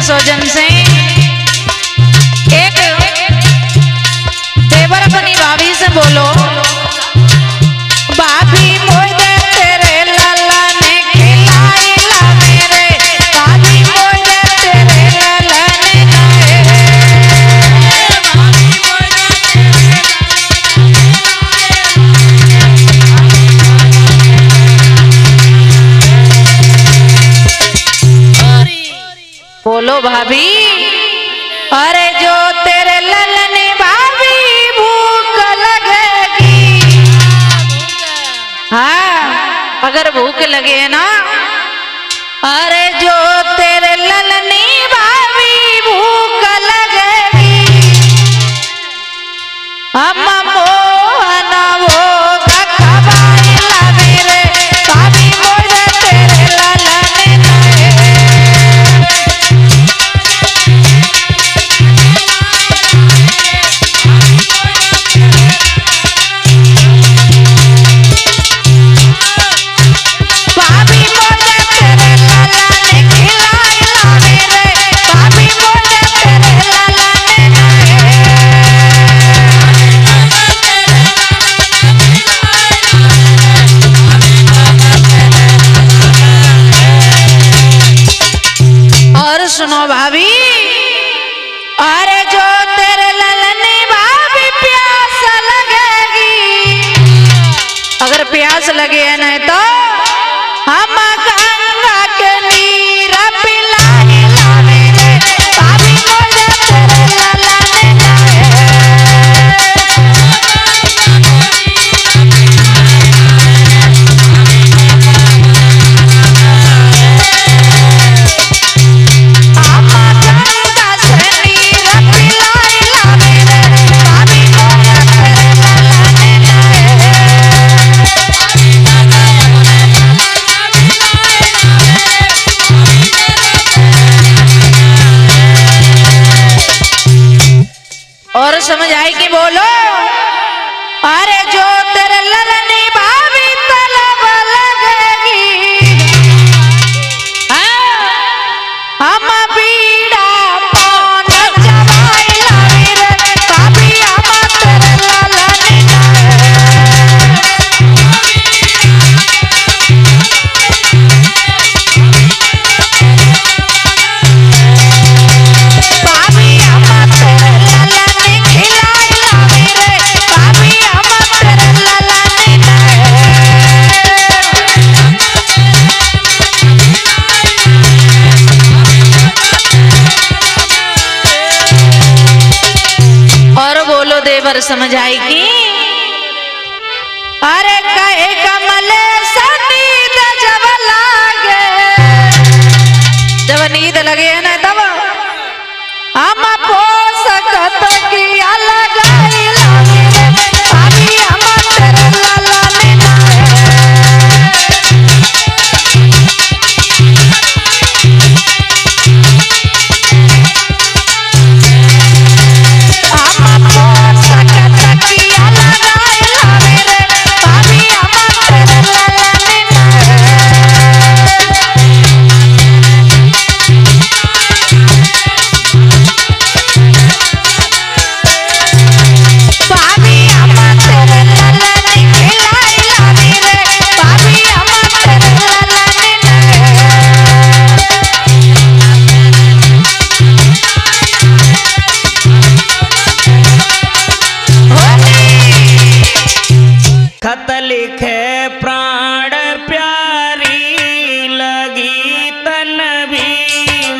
सौजन से एक देवर अपनी भाभी से बोलो, भाभी मोर दे तेरे लाला ने खिलाई ला मेरे, भाभी मोर दे तेरे लाला ने बोलो भाभी, अरे जो तेरे ललन भाभी भूख लगेगी, हाँ अगर भूख लगे ना, अरे जो तेरे ललनी भाभी भूख लगेगी, हम मोहना वो खवाई ला मेरे, भाभी मोर तेरे ललन सुनो भाभी, अरे जो तेरे ललनी भाभी प्यास लगेगी, अगर प्यास लगे है नहीं तो हम गंगा के नीर पिलाई ला मेरे, भाभी मोर तेरे ललनी और समझ आई कि बोलो, अरे जो तेरे ललनी भाभी तलब लगेगी, हम बीड़ा पान चबाई ला मेरे, भाभी हम तेरे ललनी भाभी हम तेरे ललनी खिलाई ला मेरे, भाभी हम तेरे ललनी और बोलो देवर समझ आई कि अरे कहे कमले नींद जब लागे, जब नींद लगे है ना तब हम पोसकत किया लगाई ला मेरे, भाभी हम तेरे ललनी हम पोसकत किया लगाई ला मेरे, भाभी हम तेरे ललनी भाभी हम तेरे ललनी खिलाई ला मेरे, भाभी हम तेरे ललनी खत लिखे प्राण प्यारी लगी तन भी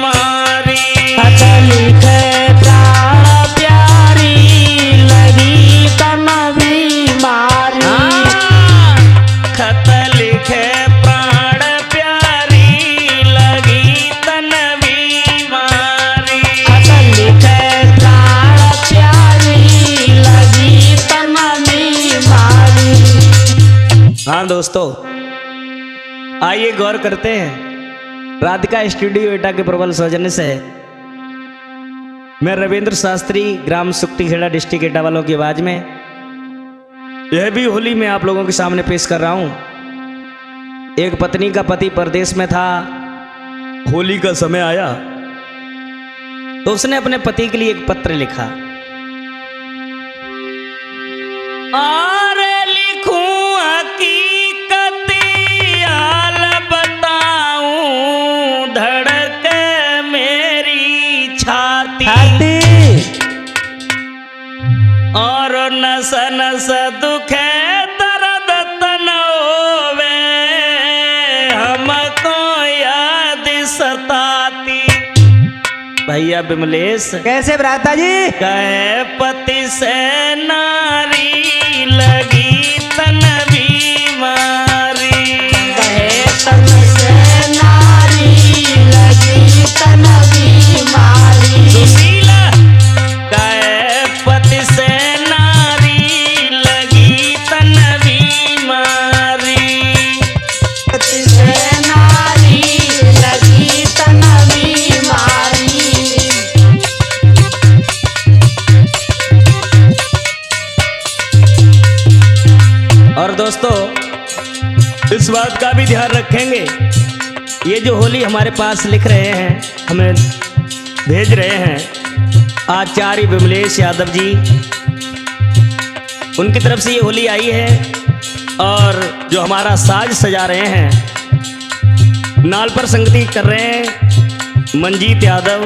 मारी, खत लिखे प्राण प्यारी लगी तन बीमारी, खत लिखे प्राण प्यारी लगी तन भी मारी, खत लिखे प्राण प्यारी लगी तन बीमारी। हाँ दोस्तों, आइए गौर करते हैं। राधिका स्टूडियो एटा के प्रबल सौजन्य से मैं रविंद्र शास्त्री, ग्राम सुक्तिखेड़ा, डिस्ट्रिक्ट एटा वालों की आवाज में यह भी होली में आप लोगों के सामने पेश कर रहा हूं। एक पत्नी का पति परदेश में था, होली का समय आया तो उसने अपने पति के लिए एक पत्र लिखा। और लिखूं हकीकत हाल बताऊं, धड़के मेरी छाती और नस नस दुखे दर्द तन होवे, हमको याद सताती। भैया विमलेश, कैसे भ्राता जी? कहे पति से नारी लगी तन बीमारी, कहे तन से नारी लगी तन बीमारी। सुशीला कहे पति से नारी लगी तन बीमारी, पति से नारी लगी तन बीमारी। और दोस्तों इस बात का भी ध्यान रखेंगे, ये जो होली हमारे पास लिख रहे हैं, हमें भेज रहे हैं आचार्य विमलेश यादव जी, उनकी तरफ से ये होली आई है। और जो हमारा साज सजा रहे हैं, नाल पर संगति कर रहे हैं मंजीत यादव,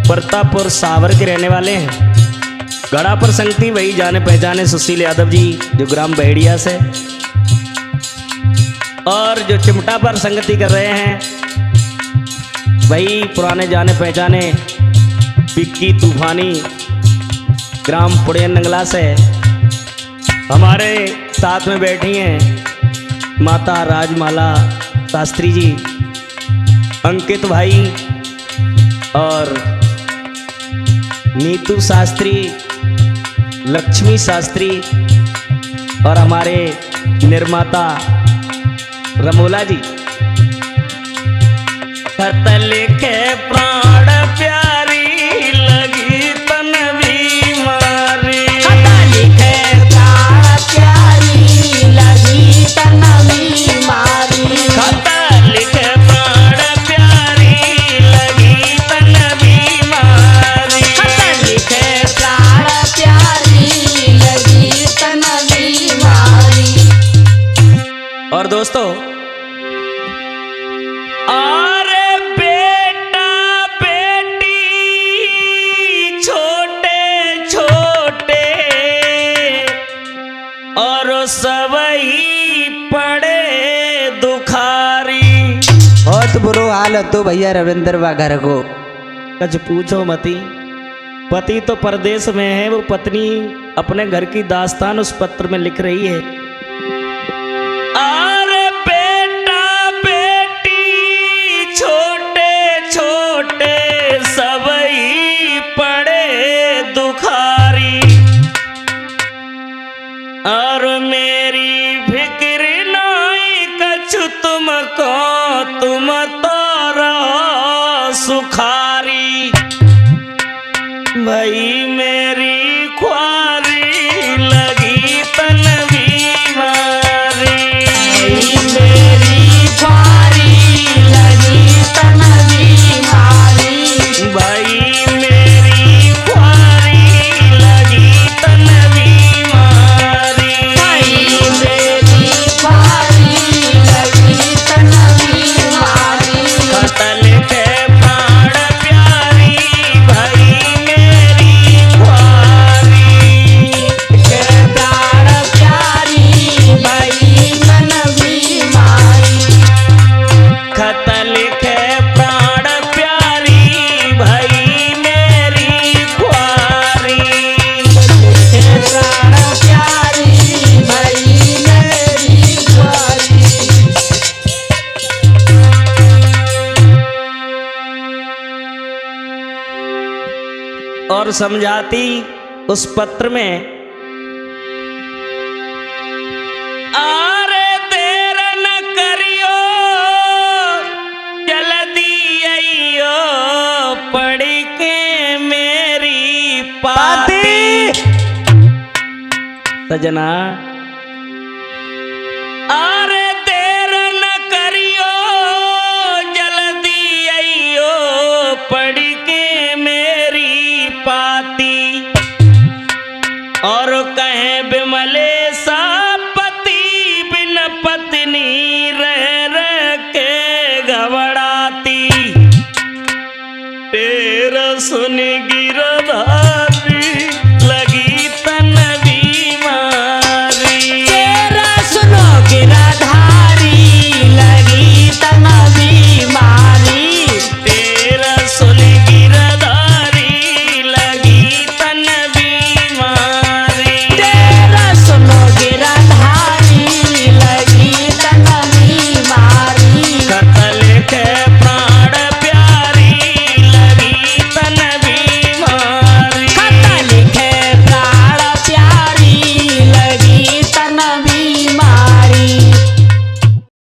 प्रतापपुर सावर के रहने वाले हैं। गड़ा पर संगति वही जाने पहचाने सुशील यादव जी जो ग्राम बहेड़िया से, और जो चिमटा पर संगति कर रहे हैं वही पुराने जाने पहचाने बिक्की तूफानी ग्राम पुड़ियन नंगला से। हमारे साथ में बैठी हैं माता राजमाला शास्त्री जी, अंकित भाई और नीतू शास्त्री, लक्ष्मी शास्त्री और हमारे निर्माता रमोला जी। खत लिखे प्राण प्यारी लगी तन बीमारी, खत लिखे प्राण प्यारी लगी तन बीमारी। खत लिखे प्राण प्यारी लगी तन बीमारी, खत लिखे प्राण प्यारी लगी तन बीमारी। और दोस्तों अरे बेटा बेटी छोटे छोटे और सबही पड़े दुखारी, बहुत बुरो हाल है तो भैया रविंद्र बा घर को। कुछ पूछो मती, पति तो परदेश में है, वो पत्नी अपने घर की दास्तान उस पत्र में लिख रही है। अरे बेटा बेटी छोटे छोटे सबही पड़े दुखारी, और मेरी फिक्र नहीं कछु तुमको, तुम तो रहो सुखारी। भाई मेरी ख्वारी लगी तन बीमारी, मेरी ख्वारी लगी तन बीमारी। भाई मेरी ख्वारी लगी तन बीमारी, मेरी ख्वारी लगी तन बीमारी। खत लिखे प्राण प्यारी भाई मेरी ख्वारी, के प्राण प्यारी भई मन बीमारी। खत लिखे प्राण प्यारी भाई मेरी ख्वारी, के प्राण प्यारी भई मेरी ख्वारी। और समझाती उस पत्र में, आरे देर न करियो जल्दी आइयो, पढ़ के मेरी पाती। सजना आरे देर न करियो जल्दी आइयो, पढ़ के मेरी और कहे बिमले सा पति बिन पत्नी रह के घबराती। तेरा सुन गिरधारी लगी तन बीमारी। तेरा सुनो गिरधारी लगी तन बीमारी। तेरा सुन गिरधारी लगी तन बीमारी। तेरा सुनो गिरधारी लगी तन बीमारी। कतल के प्राण प्यारी लगी तन बीमारी। खत लिखे प्राण प्यारी लगी तन बीमारी।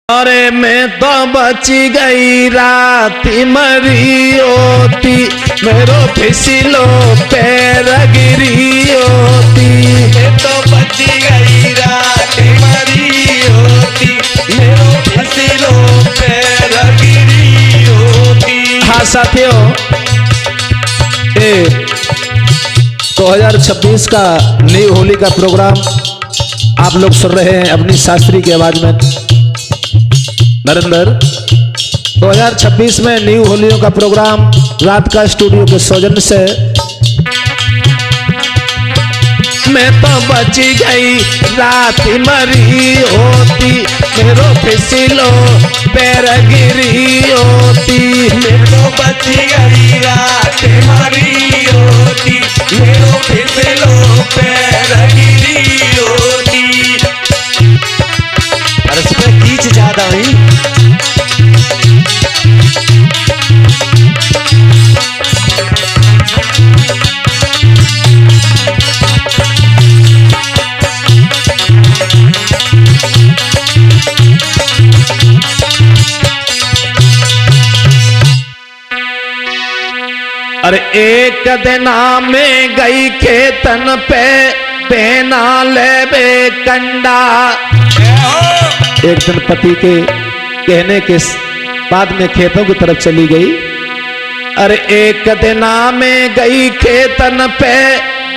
अरे मैं तो बची गई राती मरी होती, मेरो फिसलो पैर गिरी होती। मैं तो बची गई राती मरी होती, मेरो फिसलो पैर गिरी होती। हाँ साथियों, 2026 का न्यू होली का प्रोग्राम आप लोग सुन रहे हैं अपनी शास्त्री की आवाज में। नरेंद्र, 2026 में न्यू होलियों का प्रोग्राम रात का स्टूडियो के सौजन्य से। मैं तो बची गई रात मरी होती, मेरो फिसलो पैर गिरी होती। मैं तो बची गई रात मरी होती, मेरो फिसलो पैर गिरी होती। अरे इसमें खींच ज्यादा हुई। अरे एक दिन में गई खेतन पे पहना ले बे कंडा। एक दिन पति के कहने के बाद में खेतों की तरफ चली गई। अरे एक दिन में गई खेतन पे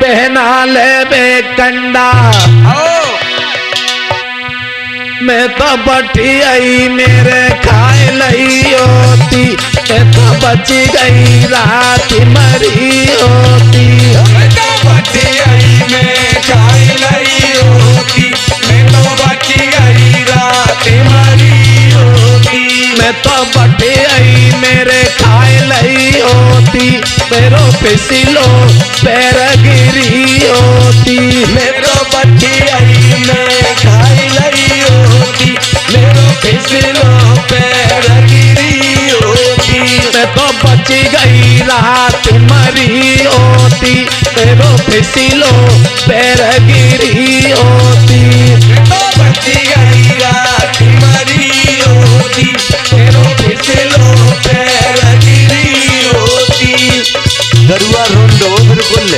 पहना ले बे कंडा। मैं तो बटी आई मेरे खाए लई होती, मैं तो बची गई रात मरी होती। मैं तो बटी आई मैं खाए लई होती, मैं तो बची गई रात मरी होती। मैं तो बटी आई मेरे खाए लई होती, मेरो फिसलो पैर गिरी होती। मैं तो बची आई मैं खाए लई होती, मेरो फिसलो पैर गिरी होती। मैं तो बची गई रात मरी होती, मेरो फिसलो पैर गिरी होती। मैं तो बची गई रात मरी होती, मेरो फिसलो पैर गिरी होती। गरुआ रोंडो बिल्कुल।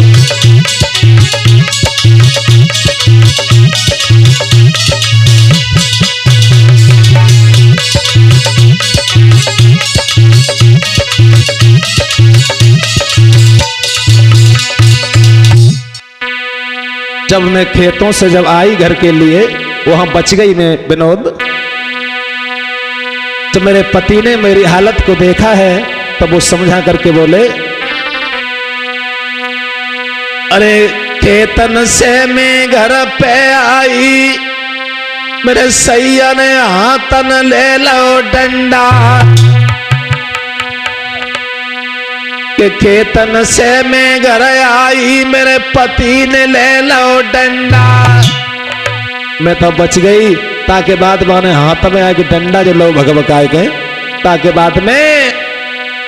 जब मैं खेतों से जब आई घर के लिए, वहां बच गई मैं विनोद। जब मेरे पति ने मेरी हालत को देखा है तब वो समझा करके बोले, अरे खेतन से मैं घर पे आई, मेरे सैया ने हाथन ले लो डंडा। के खेतन से मैं घर आई, मेरे पति ने ले लो डंडा। मैं तो बच गई, ताकि बाद में हाथ में आके डंडा जो लोग भगभकाए गए, ताकि बाद में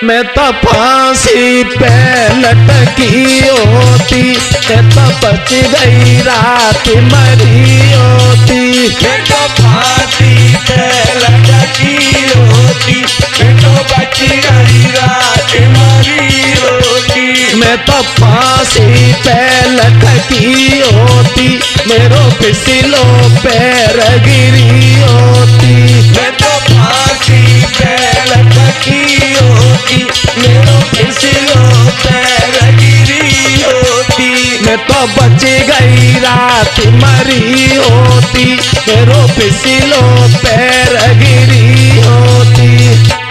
मैं तो फांसी पे लटकी होती, मैं तो बच गई रात मरी होती। मैं तो फांसी पे लटकी होती, मैं तो बच गई रात मरी होती। मैं तो फांसी पे लटकी होती, मेरो फिसलो पैर गिरी होती। मैं तो फांसी पे लटकी होती, मेरो फिसलो पैर गिरी होती। मैं मैं तो बच गई रात मरी होती, मेरो फिसलो पैर गिरी होती।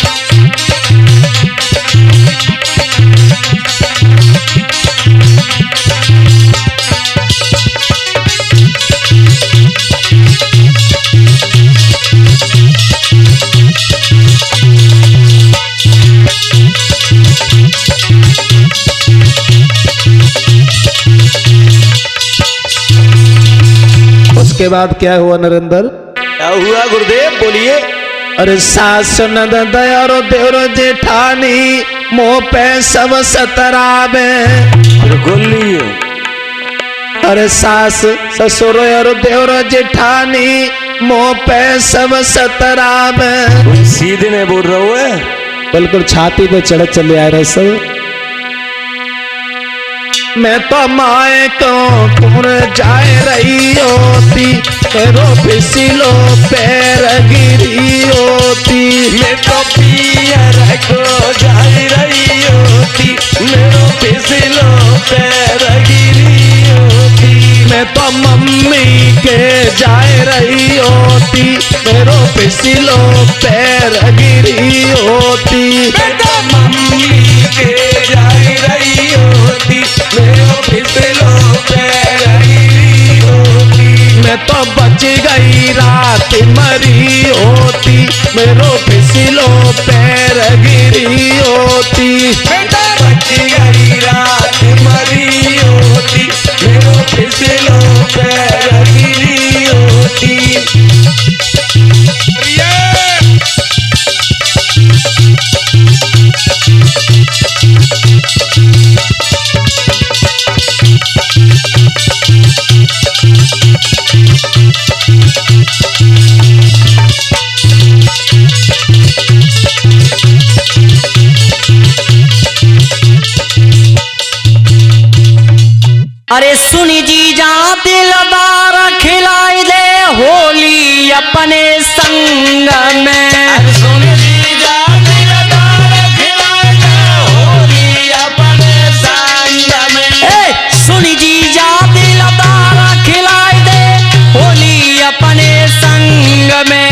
उसके बाद क्या हुआ नरेंद्र? क्या हुआ गुरुदेव बोलिए। अरे सास ननद और देवर जेठानी मोह पे सब सतरावे। बोलिए। अरे सास ससुर और देवर जेठानी मोह पे सब सतरावे। सीधे नहीं बोल रहा हूँ है। बिल्कुल छाती पे चढ़ चले आ रहे सब। मैं तो माए को खून जाए रही होती, मेरो फिसलो पैर गिरी होती। मैं तो पियर को जाई रही होती, मेरो फिसलो पैर गिरी होती। मैं तो मम्मी के जाए रही होती, मेरो फिसलो पैर गिरी होती। मैं तो मम्मी के जाई रही होती, मेरो फिसलो पैर गिरी होती। मैं तो बच गई रात मरी होती, मेरो फिसलो पैर गिरी होती। मैं तो बच गई रात मरी होती, मेरो फिसलो पैर गिरी होती। अरे सुनी जी जा दिलदार खिलाई दे होली अपने संग में। सुनी जी जा दिलदार खिलाई दे होली अपने संग में। सुनी जी जा दिलदार खिलाई दे होली अपने संग में।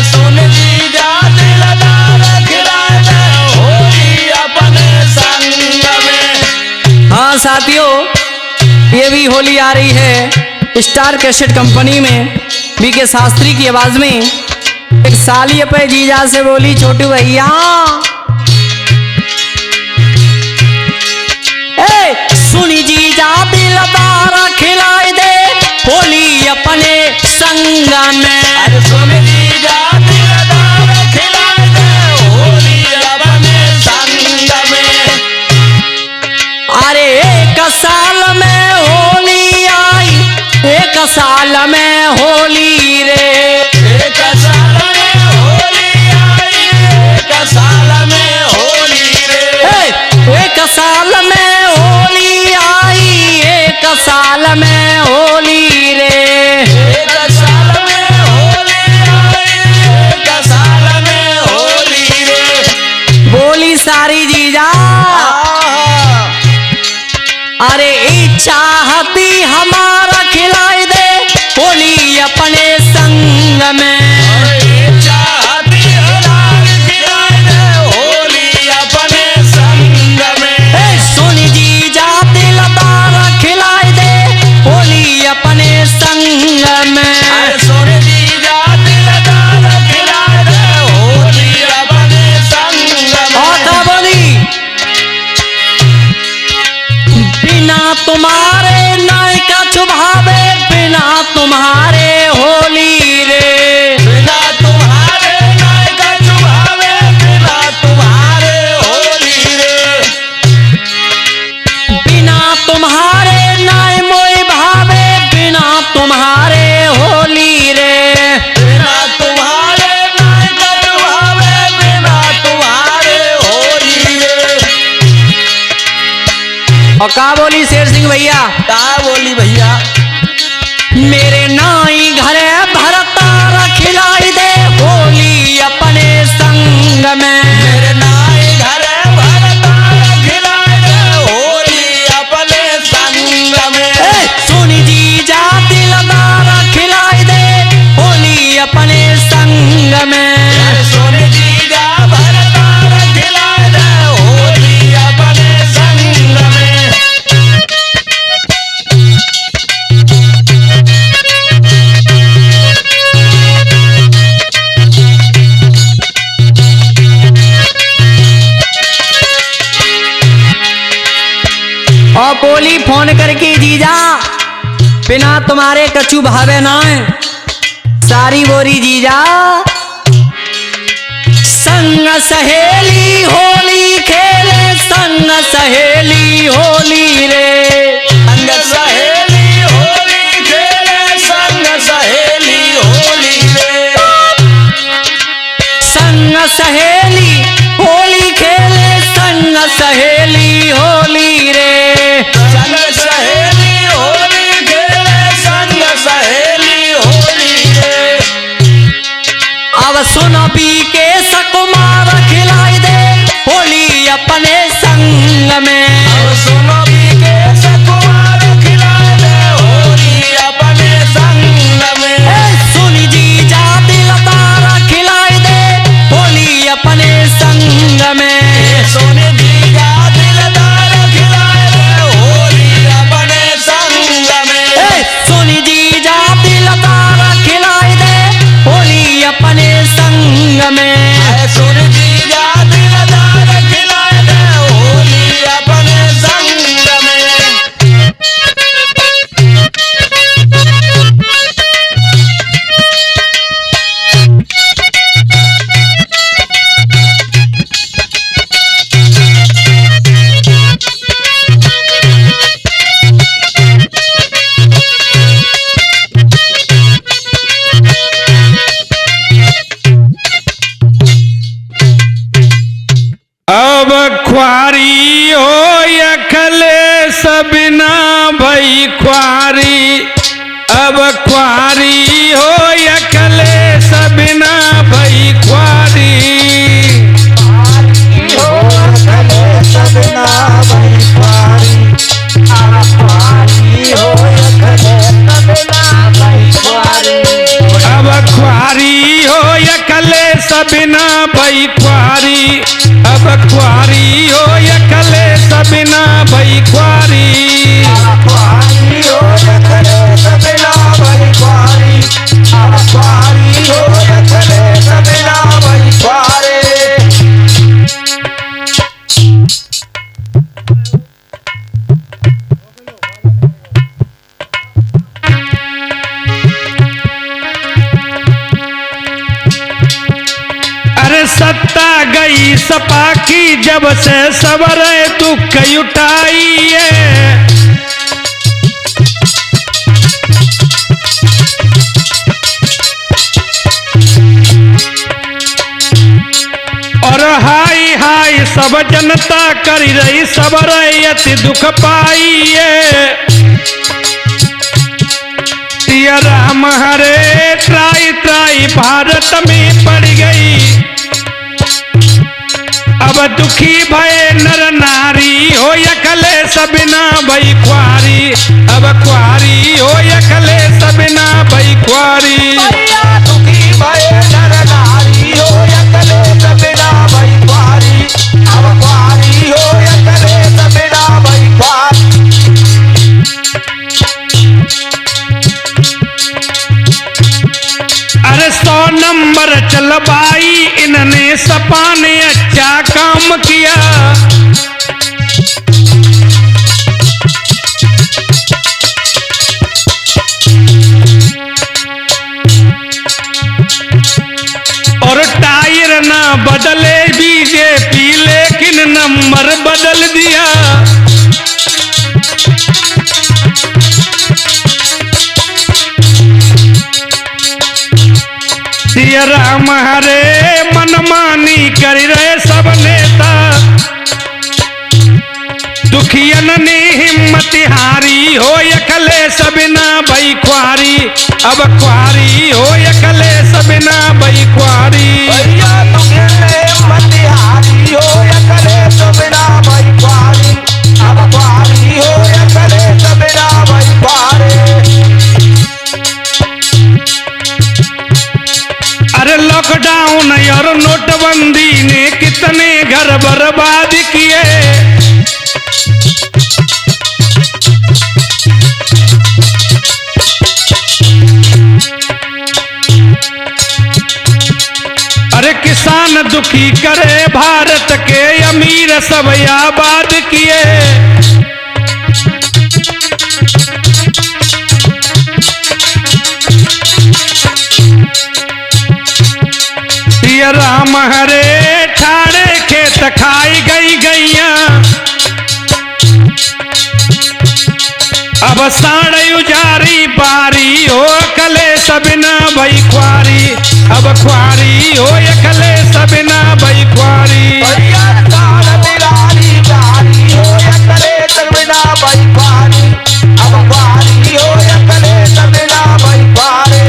सुनी जी जा दिलदार खिलाई दे होली अपने संग में। हाँ साथियों, ये भी होली आ रही है स्टार कैसेट कंपनी में बीके शास्त्री की आवाज में। एक साली अपने जीजा से बोली, छोटू भैया सुनी जीजा दिलदार खिलाई दे होली अपने संग में। सुनी जी जा दिलदार खिलाई दे होली अपने संग में। अरे एक साल में होली आई, एक साल में होली रे। एक साल में होली आई, एक साल में होली रे। एक साल में होली आई, एक साल में होली रे। एक साल में होली आई, एक साल में होली रे। बोली सारी जीजा अरे चाहती हमारा खिलाई दे होली अपने संग में। चाहती हमार खिलाई दे होली अपने संग में। सुनी जी जा दिलदार खिलाई दे होली अपने संग में। सुनी जी जा दिलदार खिलाई दे होली अपने संग में। और बोली बिना तुम्हारे नायका चुभावे, बिना तुम्हारे होली रे। बिना तुम्हारे नायका चुभावे, बिना तुम्हारे होली रे। बिना तुम्हारे नाय मोय भावे, बिना तुम्हारे होली रे। बिना तुम्हारे नायका चुभावे, बिना तुम्हारे होली रे। और का बोली शेर सिंह भैया? का बोली भैया? मेरे नाई घरे भरतार खिलाई दे होली अपने संग में। मेरे नाई घरे भरतार खिलाई दे होली अपने संग में। और बोली फोन करके जीजा बिना तुम्हारे कछु भावे ना सारी बोरी जीजा संग सहेली होली खेले संग सहेली होली रे संग सहेली होली खेले संग सहेली होली रे संग सहेली होली खेले संग सहेली होली रे संग सहेली होली खेले संग सहेली होली रे अब सुनो पी के सकुमार खिलाई दे होली अपने संग में अब सुनो भी के सकुमार खिलाए दे होली अपने संग में सुनी जी जाती लतारा खिलाई दे होली अपने संग में सोने जीजा दिलदार खिलाए दे होली अपने संग में सुनी जी जाती लतारा खिलाई दे होली अपने संग में सुन जीजा दिलदार खिलाए दे होली अपने संग में अब ख्वारी हो यखले सबिना भई ख्वारी अब ख्वारी हो यखले सबिना भई ख्वारी अब ख्वारी हो यखले सबिना भई ख्वारी अब ख्वारी हो यखले सबिना भई ख्वारी अरे सत्ता गई सपा की जब से सबर दुख उठाइए और हाय हाय सब जनता कर रही सबर यति दुख पाइए सिया राम हरे त्राई त्राई भारत में पड़ गई अब दुखी भय नर नारी हो यखले सबिना भई ख्वारी अब ख्वारी हो यखले सबिना भई ख्वारी अरे 100 नंबर चलबाई इन्होंने सपा ने अच्छा काम किया और टायर ना बदले बीजेपी लेकिन नंबर बदल दिया सिया राम हरे मनमानी कर रहे सब नेता दुखियन ने हिम्मत हारी हो यखले सबिना भई ख्वारी अब ख्वारी हो यखले सबिना भई ख्वारी अरे लॉकडाउन और नोटबंदी ने कितने घर बर्बाद किए अरे किसान दुखी करे भारत के अमीर सब आबाद किए अब साड़ उजारी बारी हो कले सबिना भई ख्वारी, अब ख्वारी हो कले सबिना भई ख्वारी। भैया ताड़ बिरारी जारी हो अकले तबिना भाई पारी, अब पारी हो अकले तबिना भाई पारे।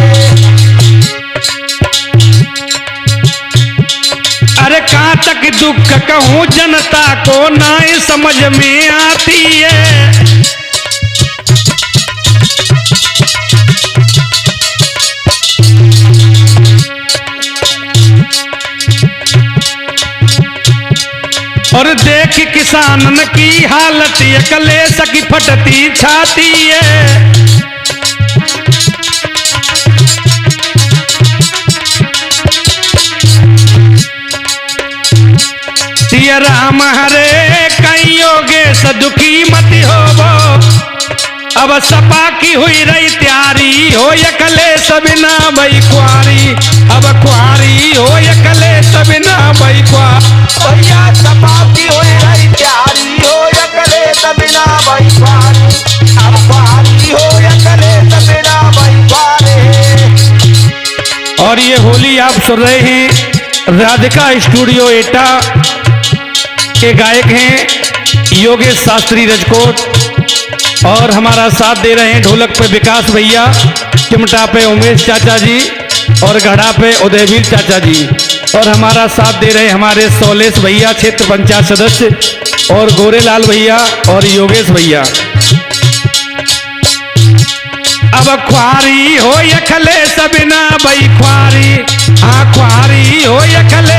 अरे कहाँ तक दुख कहूँ जनता को ना समझ में आती है। और देख किसानन की हालत ये कलेश की फटती छाती है। सिया राम हरे कई योगेश दुखी मत होवो, अब सपा की हुई रही तैयारी हो यकले सबिना भई ख्वारी, अब ख्वारी हो यकले सबिना भई ख्वारी। भैया सपाती हो रही प्यारी हो अकले तबिना भाई पारी, अब पारी हो अकले तबिना भाई पारे। और ये होली आप सुन रहे हैं राधिका स्टूडियो एटा के गायक हैं योगेश शास्त्री रजकोट, और हमारा साथ दे रहे हैं ढोलक पे विकास भैया, चिमटा पे उमेश चाचा जी और घड़ा पे उदयवीर चाचा जी, और हमारा साथ दे रहे हमारे सौलेश भैया क्षेत्र पंचायत सदस्य, और गोरेलाल भैया और योगेश भैया। अब ख्वारी हो यखले सबिना भई ख्वारी, हाँ ख्वारी हो यखले